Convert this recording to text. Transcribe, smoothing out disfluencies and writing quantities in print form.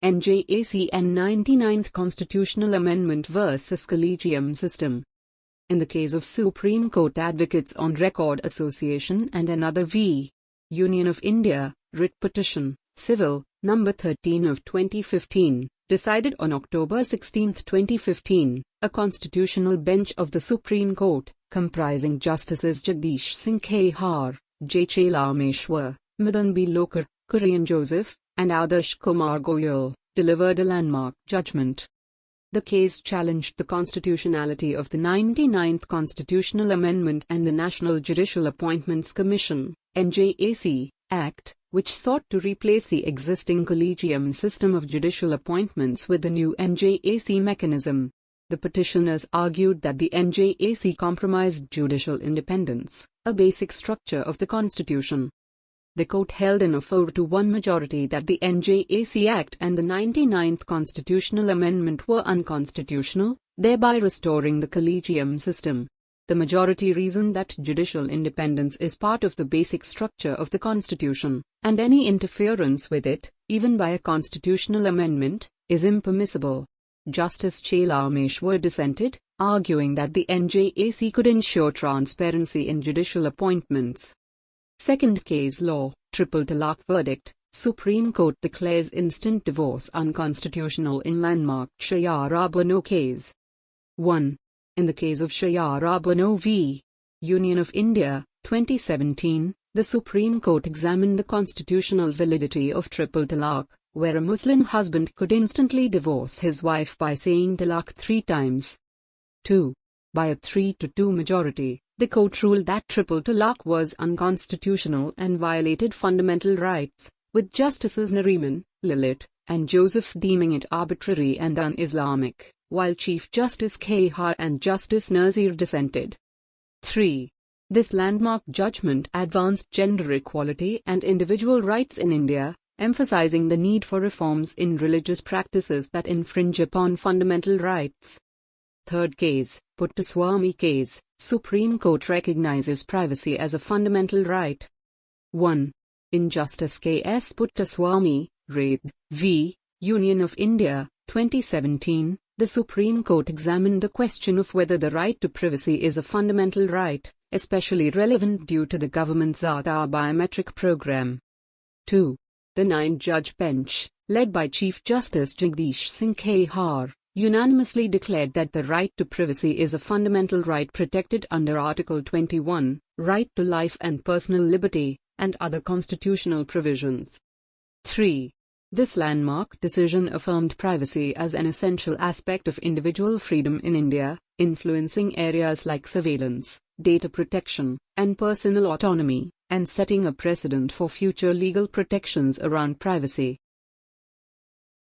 NJAC and 99th Constitutional Amendment vs. Collegium System. In the case of Supreme Court Advocates on Record Association and another v. Union of India, writ petition, civil, number 13 of 2015, decided on October 16, 2015, a constitutional bench of the Supreme Court, comprising Justices Jagdish Singh Khehar, J. Chalameshwar, Madan B. Lokar, Kurian Joseph, and Adarsh Kumar Goyal, delivered a landmark judgment. The case challenged the constitutionality of the 99th Constitutional Amendment and the National Judicial Appointments Commission, N.J.A.C. Act, which sought to replace the existing Collegium system of judicial appointments with the new N.J.A.C. mechanism. The petitioners argued that the N.J.A.C. compromised judicial independence, a basic structure of the Constitution. The court held in a 4-1 majority that the N.J.A.C. Act and the 99th Constitutional Amendment were unconstitutional, thereby restoring the Collegium system. The majority reasoned that judicial independence is part of the basic structure of the Constitution, and any interference with it, even by a constitutional amendment, is impermissible. Justice Chalameshwar dissented, arguing that the N.J.A.C. could ensure transparency in judicial appointments. Second case law, triple talaq verdict, Supreme Court declares instant divorce unconstitutional in landmark Shayara Bano case. 1. In the case of Shayara Bano v. Union of India, 2017, the Supreme Court examined the constitutional validity of triple talaq, where a Muslim husband could instantly divorce his wife by saying talaq 3 times. 2. By a 3-2 majority, the court ruled that triple talaq was unconstitutional and violated fundamental rights, with Justices Nariman, Lalit, and Joseph deeming it arbitrary and un-Islamic, while Chief Justice Khehar and Justice Nazir dissented. 3. This landmark judgment advanced gender equality and individual rights in India, emphasizing the need for reforms in religious practices that infringe upon fundamental rights. Third case, Puttaswamy case, Supreme Court recognizes privacy as a fundamental right. 1. In Justice K.S. Puttaswamy, Rd. v. Union of India, 2017, the Supreme Court examined the question of whether the right to privacy is a fundamental right, especially relevant due to the government's Aadhaar biometric program. 2. The 9-judge bench, led by Chief Justice Jagdish Singh Khehar, unanimously declared that the right to privacy is a fundamental right protected under Article 21, right to life and personal liberty, and other constitutional provisions. 3. This landmark decision affirmed privacy as an essential aspect of individual freedom in India, influencing areas like surveillance, data protection, and personal autonomy, and setting a precedent for future legal protections around privacy.